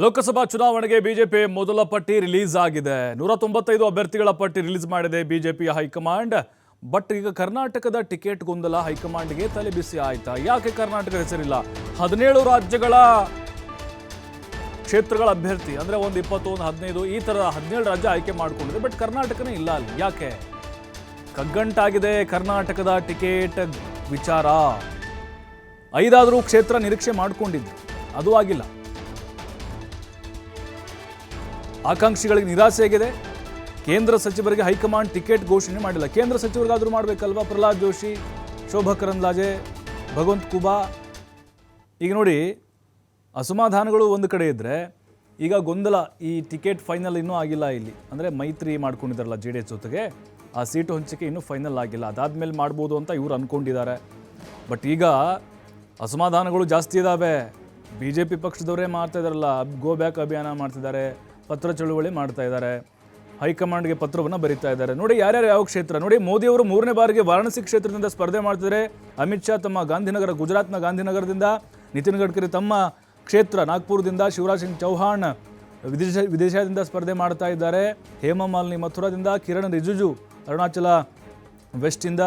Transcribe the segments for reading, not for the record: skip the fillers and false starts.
ಲೋಕಸಭಾ ಚುನಾವಣೆಗೆ ಬಿಜೆಪಿ ಮೊದಲ ಪಟ್ಟಿ ರಿಲೀಸ್ ಆಗಿದೆ. 195 ಅಭ್ಯರ್ಥಿಗಳ ಪಟ್ಟಿ ರಿಲೀಸ್ ಮಾಡಿದೆ ಬಿಜೆಪಿಯ ಹೈಕಮಾಂಡ್. ಬಟ್ ಈಗ ಕರ್ನಾಟಕದ ಟಿಕೆಟ್ ಗೊಂದಲ ಹೈಕಮಾಂಡ್ಗೆ ತಲೆ ಬಿಸಿ ಆಯ್ತಾ? ಯಾಕೆ ಕರ್ನಾಟಕದ ಹೆಸರಿಲ್ಲ? 17 ರಾಜ್ಯಗಳ ಕ್ಷೇತ್ರಗಳ ಅಭ್ಯರ್ಥಿ ಅಂದ್ರೆ ಒಂದು 21, 15 ಈ ತರ 17 ರಾಜ್ಯ ಆಯ್ಕೆ ಮಾಡಿಕೊಂಡಿದೆ. ಬಟ್ ಕರ್ನಾಟಕನೇ ಇಲ್ಲ ಅಲ್ಲಿ. ಯಾಕೆ? ಕಗ್ಗಂಟಾಗಿದೆ ಕರ್ನಾಟಕದ ಟಿಕೆಟ್ ವಿಚಾರ. 5 ಕ್ಷೇತ್ರ ನಿರೀಕ್ಷೆ ಮಾಡಿಕೊಂಡಿದ್ದು, ಅದು ಆಗಿಲ್ಲ. ಆಕಾಂಕ್ಷಿಗಳಿಗೆ ನಿರಾಸೆಯಾಗಿದೆ. ಕೇಂದ್ರ ಸಚಿವರಿಗೆ ಹೈಕಮಾಂಡ್ ಟಿಕೆಟ್ ಘೋಷಣೆ ಮಾಡಿಲ್ಲ. ಕೇಂದ್ರ ಸಚಿವರಿಗಾದರೂ ಮಾಡಬೇಕಲ್ವಾ? ಪ್ರಹ್ಲಾದ್ ಜೋಶಿ, ಶೋಭಾ ಕರಂದ್ಲಾಜೆ, ಭಗವಂತ್ ಖೂಬಾ. ಈಗ ನೋಡಿ, ಅಸಮಾಧಾನಗಳು ಒಂದು ಕಡೆ ಇದ್ದರೆ ಈಗ ಗೊಂದಲ. ಈ ಟಿಕೆಟ್ ಫೈನಲ್ ಇನ್ನೂ ಆಗಿಲ್ಲ ಇಲ್ಲಿ. ಅಂದರೆ ಮೈತ್ರಿ ಮಾಡ್ಕೊಂಡಿದ್ದಾರಲ್ಲ JDS ಜೊತೆಗೆ, ಆ ಸೀಟು ಹಂಚಿಕೆ ಇನ್ನೂ ಫೈನಲ್ ಆಗಿಲ್ಲ. ಅದಾದಮೇಲೆ ಮಾಡ್ಬೋದು ಅಂತ ಇವರು ಅಂದ್ಕೊಂಡಿದ್ದಾರೆ. ಬಟ್ ಈಗ ಅಸಮಾಧಾನಗಳು ಜಾಸ್ತಿ ಇದ್ದಾವೆ. BJP ಪಕ್ಷದವರೇ ಮಾಡ್ತಾ ಇದ್ದಾರಲ್ಲ, ಗೋ ಬ್ಯಾಕ್ ಅಭಿಯಾನ ಮಾಡ್ತಿದ್ದಾರೆ, ಪತ್ರ ಚಳುವಳಿ ಮಾಡ್ತಾ ಇದ್ದಾರೆ, ಹೈಕಮಾಂಡ್ಗೆ ಪತ್ರವನ್ನು ಬರೀತಾ ಇದ್ದಾರೆ. ನೋಡಿ ಯಾರ್ಯಾರು ಯಾವ ಕ್ಷೇತ್ರ ನೋಡಿ. ಮೋದಿಯವರು 3ನೇ ಬಾರಿಗೆ ವಾರಾಣಸಿ ಕ್ಷೇತ್ರದಿಂದ ಸ್ಪರ್ಧೆ ಮಾಡ್ತಿದ್ದಾರೆ. ಅಮಿತ್ ಶಾ ತಮ್ಮ ಗಾಂಧಿನಗರ, ಗುಜರಾತ್ನ ಗಾಂಧಿನಗರದಿಂದ, ನಿತಿನ್ ಗಡ್ಕರಿ ತಮ್ಮ ಕ್ಷೇತ್ರ ನಾಗ್ಪುರದಿಂದ, ಶಿವರಾಜ್ ಸಿಂಗ್ ಚೌಹಾಣ್ ವಿದೇಶದಿಂದ ಸ್ಪರ್ಧೆ ಮಾಡ್ತಾ ಇದ್ದಾರೆ. ಹೇಮಾ ಮಾಲಿನಿ ಮಥುರಾದಿಂದ, ಕಿರಣ್ ರಿಜಿಜು ಅರುಣಾಚಲ ವೆಸ್ಟಿಂದ,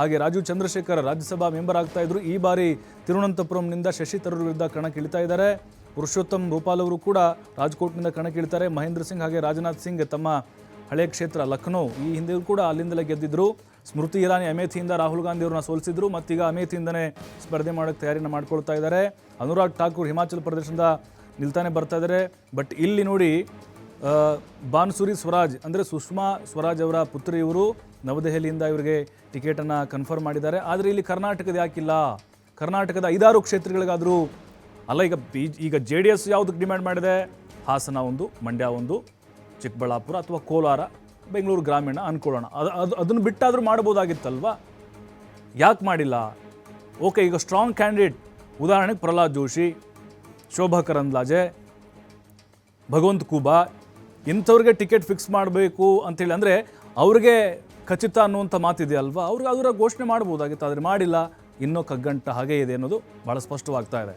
ಹಾಗೆ ರಾಜೀವ್ ಚಂದ್ರಶೇಖರ್ ರಾಜ್ಯಸಭಾ ಮೆಂಬರ್ ಆಗ್ತಾ ಇದ್ರು. ಈ ಬಾರಿ ತಿರುವನಂತಪುರಂನಿಂದ ಶಶಿ ತರೂರ್ ವಿರುದ್ಧ ಕಣಕ್ಕಿಳಿತಾ ಇದ್ದಾರೆ. ಪುರುಷೋತ್ತಮ್ ರೂಪಾಲ್ ಅವರು ಕೂಡ ರಾಜ್ಕೋಟ್ನಿಂದ ಕಣಕ್ಕಿಳಿತಾರೆ. ಮಹೇಂದ್ರ ಸಿಂಗ್ ಹಾಗೆ ರಾಜನಾಥ್ ಸಿಂಗ್ ತಮ್ಮ ಹಳೆಯ ಕ್ಷೇತ್ರ ಲಖನೌ, ಈ ಹಿಂದೆ ಕೂಡ ಅಲ್ಲಿಂದಲೇ ಗೆದ್ದಿದ್ರು. ಸ್ಮೃತಿ ಇರಾನಿ ಅಮೇಥಿಯಿಂದ ರಾಹುಲ್ ಗಾಂಧಿ ಅವ್ರನ್ನ ಸೋಲಿಸಿದ್ರು. ಮತ್ತೀಗ ಅಮೇಥಿಯಿಂದನೇ ಸ್ಪರ್ಧೆ ಮಾಡೋಕ್ಕೆ ತಯಾರಿನ ಮಾಡ್ಕೊಳ್ತಾ ಇದ್ದಾರೆ. ಅನುರಾಗ್ ಠಾಕೂರ್ ಹಿಮಾಚಲ ಪ್ರದೇಶದಿಂದ ನಿಲ್ತಾನೆ ಬರ್ತಾ ಇದ್ದಾರೆ. ಬಟ್ ಇಲ್ಲಿ ನೋಡಿ, ಬಾನ್ಸುರಿ ಸ್ವರಾಜ್ ಅಂದರೆ ಸುಷ್ಮಾ ಸ್ವರಾಜ್ ಅವರ ಪುತ್ರಿ ಇವರು ನವದೆಹಲಿಯಿಂದ ಇವರಿಗೆ ಟಿಕೆಟನ್ನು ಕನ್ಫರ್ಮ್ ಮಾಡಿದ್ದಾರೆ. ಆದರೆ ಇಲ್ಲಿ ಕರ್ನಾಟಕದ ಯಾಕಿಲ್ಲ? ಕರ್ನಾಟಕದ 5 ಕ್ಷೇತ್ರಗಳಿಗಾದರೂ ಅಲ್ಲ. ಈಗ JDS ಯಾವುದಕ್ಕೆ ಡಿಮ್ಯಾಂಡ್ ಮಾಡಿದೆ? ಹಾಸನ ಒಂದು, ಮಂಡ್ಯ ಒಂದು, ಚಿಕ್ಕಬಳ್ಳಾಪುರ ಅಥವಾ ಕೋಲಾರ, ಬೆಂಗಳೂರು ಗ್ರಾಮೀಣ ಅಂದ್ಕೊಳ್ಳೋಣ. ಅದನ್ನು ಬಿಟ್ಟಾದರೂ ಮಾಡ್ಬೋದಾಗಿತ್ತಲ್ವಾ? ಯಾಕೆ ಮಾಡಿಲ್ಲ? ಓಕೆ, ಈಗ ಸ್ಟ್ರಾಂಗ್ ಕ್ಯಾಂಡಿಡೇಟ್ ಉದಾಹರಣೆಗೆ ಪ್ರಹ್ಲಾದ್ ಜೋಶಿ, ಶೋಭಾ ಕರಂದ್ಲಾಜೆ, ಭಗವಂತ್ ಖೂಬಾ, ಇಂಥವ್ರಿಗೆ ಟಿಕೆಟ್ ಫಿಕ್ಸ್ ಮಾಡಬೇಕು ಅಂತೇಳಿ ಅಂದರೆ ಅವ್ರಿಗೆ ಖಚಿತ ಅನ್ನುವಂಥ ಮಾತಿದೆಯಲ್ವಾ? ಅವ್ರಿಗೆ ಅದರ ಘೋಷಣೆ ಮಾಡ್ಬೋದಾಗಿತ್ತು. ಆದರೆ ಮಾಡಿಲ್ಲ. ಇನ್ನೂ ಕಗ್ಗಂಟ ಹಾಗೇ ಇದೆ ಅನ್ನೋದು ಭಾಳ ಸ್ಪಷ್ಟವಾಗ್ತಾ ಇದೆ.